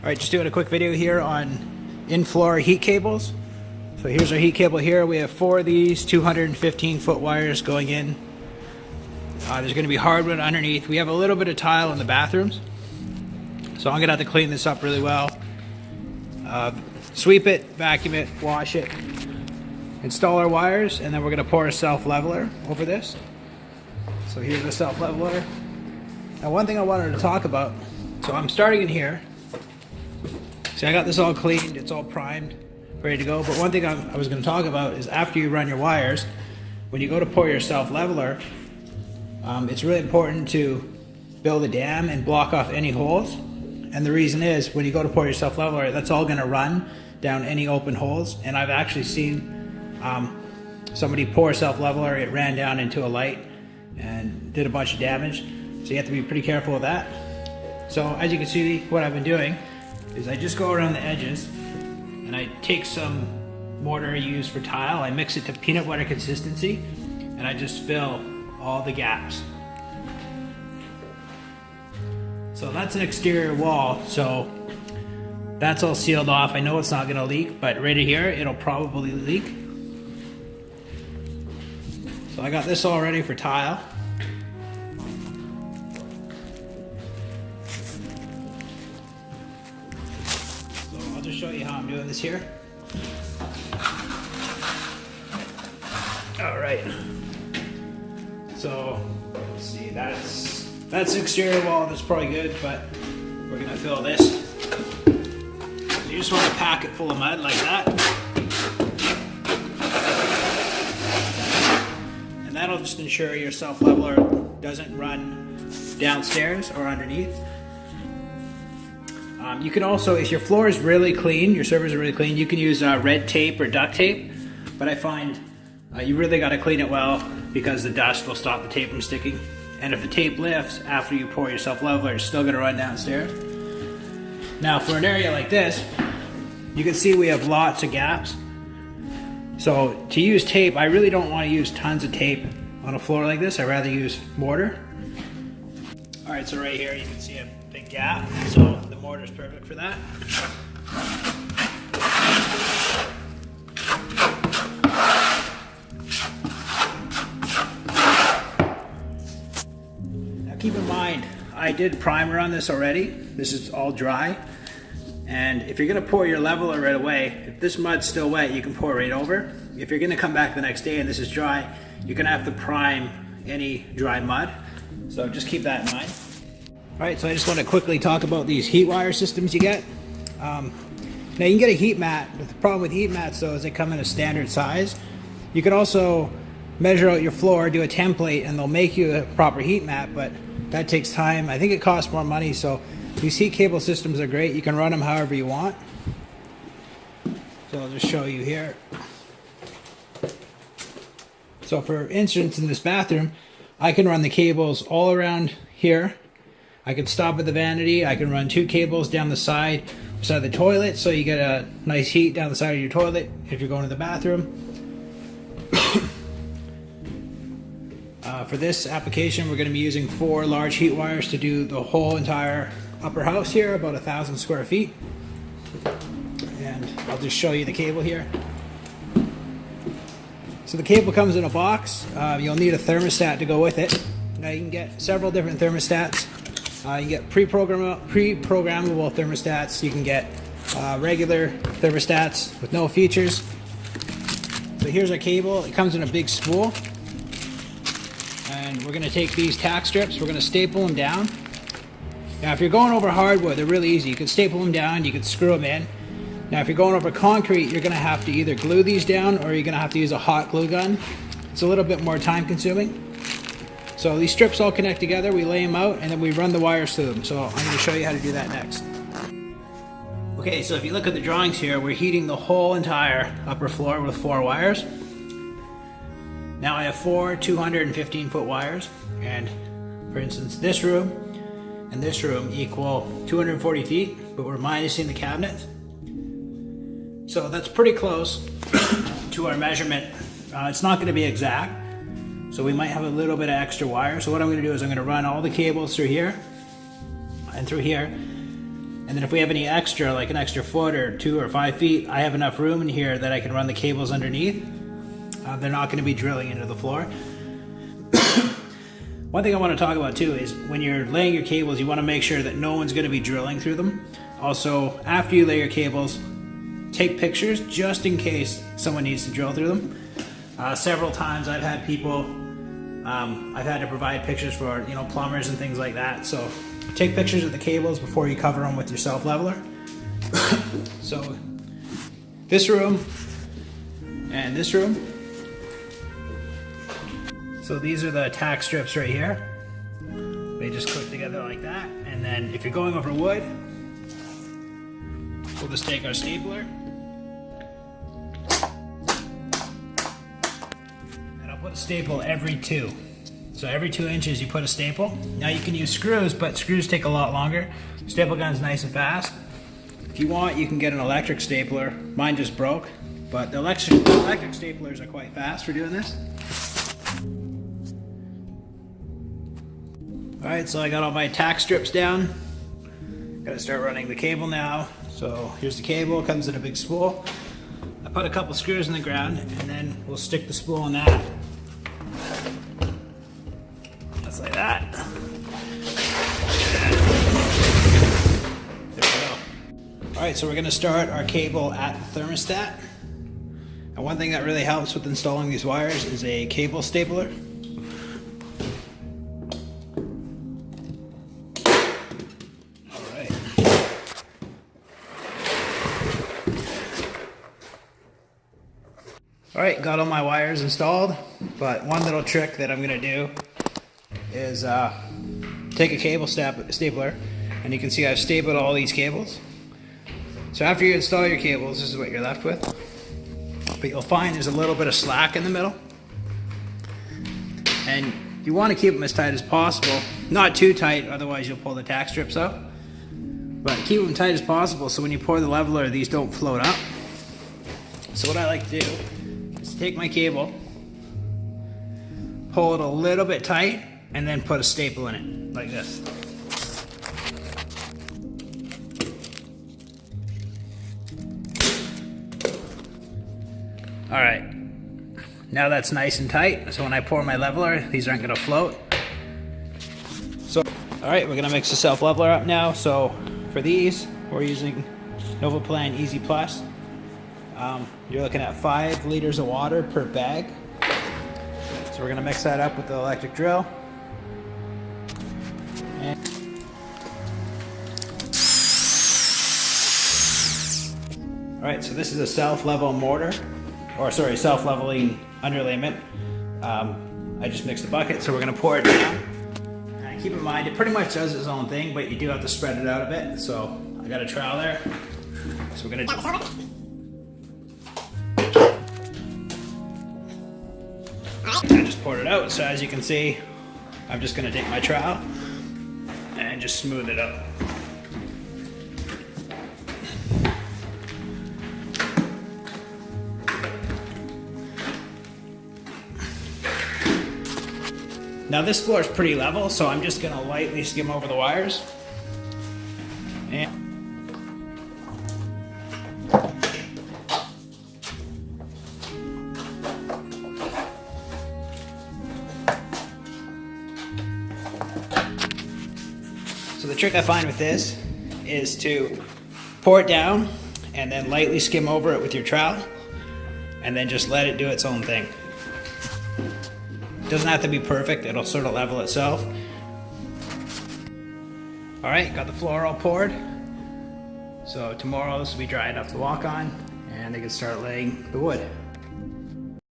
All right, just doing a quick video here on in-floor heat cables. So here's our heat cable here. We have 4 of these 215-foot wires going in. There's going to be hardwood underneath. We have a little bit of tile in the bathrooms, so I'm going to have to clean this up really well. Sweep it, vacuum it, wash it, install our wires, and then we're going to pour a self-leveler over this. So here's the self-leveler. Now, one thing I wanted to talk about, so I'm starting in here. See, I got this all cleaned, it's all primed, ready to go. But one thing I was going to talk about is after you run your wires, when you go to pour your self-leveler, it's really important to build a dam and block off any holes. And the reason is, when you go to pour your self-leveler, that's all going to run down any open holes. And I've actually seen somebody pour a self-leveler, it ran down into a light and did a bunch of damage. So you have to be pretty careful with that. So as you can see, what I've been doing is I just go around the edges and I take some mortar I use for tile, I mix it to peanut butter consistency, and I just fill all the gaps. So that's an exterior wall, so that's all sealed off. I know it's not going to leak, but right here it'll probably leak. So I got this all ready for tile. So I'll just show you how I'm doing this here. All right. So let's see, that's the exterior wall. That's probably good, but we're gonna fill this. So you just want to pack it full of mud like that, and that'll just ensure your self-leveler doesn't run downstairs or underneath. You can also, if your floor is really clean, your surface is really clean, you can use red tape or duct tape, but I find you really got to clean it well because the dust will stop the tape from sticking. And if the tape lifts after you pour your self-leveler, it's still going to run downstairs. Now for an area like this, you can see we have lots of gaps. So to use tape, I really don't want to use tons of tape on a floor like this. I'd rather use mortar. All right, so right here you can see a big gap. So the mortar is perfect for that. Keep in mind, I did primer on this already. This is all dry. And if you're gonna pour your leveler right away, if this mud's still wet, you can pour right over. If you're gonna come back the next day and this is dry, you're gonna have to prime any dry mud. So just keep that in mind. All right, so I just wanna quickly talk about these heat wire systems you get. Now you can get a heat mat, but the problem with heat mats though is they come in a standard size. You can also measure out your floor, do a template, and they'll make you a proper heat mat, but that takes time. I think it costs more money, so these heat cable systems are great. You can run them however you want. So I'll just show you here. So for instance, in this bathroom, I can run the cables all around here. I can stop at the vanity. I can run 2 cables down the side of the toilet, so you get a nice heat down the side of your toilet if you're going to the bathroom. For this application, we're going to be using 4 large heat wires to do the whole entire upper house here, about 1,000 square feet. And I'll just show you the cable here. So the cable comes in a box. You'll need a thermostat to go with it. Now you can get several different thermostats. You can get pre-programmable thermostats. You can get regular thermostats with no features. So here's our cable. It comes in a big spool. And we're going to take these tack strips, we're going to staple them down. Now if you're going over hardwood, they're really easy. You can staple them down, you can screw them in. Now if you're going over concrete, you're going to have to either glue these down or you're going to have to use a hot glue gun. It's a little bit more time consuming. So these strips all connect together, we lay them out, and then we run the wires through them. So I'm going to show you how to do that next. Okay, so if you look at the drawings here, we're heating the whole entire upper floor with 4 wires. Now I have 4 215-foot wires, and for instance this room and this room equal 240 feet, but we're minusing the cabinets. So that's pretty close to our measurement. It's not going to be exact, so we might have a little bit of extra wire. So what I'm going to do is I'm going to run all the cables through here and through here, And then if we have any extra, like an extra foot or 2 or 5 feet, I have enough room in here that I can run the cables underneath. They're not going to be drilling into the floor. One thing I want to talk about too is when you're laying your cables, you want to make sure that no one's going to be drilling through them. Also, after you lay your cables, take pictures just in case someone needs to drill through them. Several times I've had people, I've had to provide pictures for, plumbers and things like that. So take pictures of the cables before you cover them with your self-leveler. So this room and this room. So these are the tack strips right here. They just click together like that. And then if you're going over wood, we'll just take our stapler. And I'll put a staple every 2. So every 2 inches you put a staple. Now you can use screws, but screws take a lot longer. Staple gun's nice and fast. If you want, you can get an electric stapler. Mine just broke, but the electric staplers are quite fast for doing this. Alright, so I got all my tack strips down. Gotta start running the cable now. So here's the cable, it comes in a big spool. I put a couple screws in the ground and then we'll stick the spool in that. Just like that. There we go. Alright, so we're gonna start our cable at the thermostat. And one thing that really helps with installing these wires is a cable stapler. Alright, got all my wires installed, but one little trick that I'm going to do is take a cable stapler, and you can see I've stapled all these cables. So after you install your cables, this is what you're left with. But you'll find there's a little bit of slack in the middle. And you want to keep them as tight as possible. Not too tight, otherwise you'll pull the tack strips out. But keep them tight as possible so when you pour the leveler, these don't float up. So what I like to do is take my cable, pull it a little bit tight, and then put a staple in it, like this. Alright, now that's nice and tight, so when I pour my leveler, these aren't going to float. So, alright, we're going to mix the self-leveler up now. So for these, we're using NuHeat Easy Plus. You're looking at 5 liters of water per bag. So we're going to mix that up with the electric drill. And alright, so this is a self-level mortar, or sorry, self-leveling underlayment. I just mixed the bucket, so we're going to pour it down. And keep in mind, it pretty much does its own thing, but you do have to spread it out a bit. So I got a trowel there. So we're going to I just poured it out, so as you can see, I'm just going to take my trowel and just smooth it out. Now this floor is pretty level, so I'm just going to lightly skim over the wires. And so the trick I find with this is to pour it down and then lightly skim over it with your trowel and then just let it do its own thing. It doesn't have to be perfect, it'll sort of level itself. Alright, got the floor all poured. So tomorrow this will be dry enough to walk on and they can start laying the wood.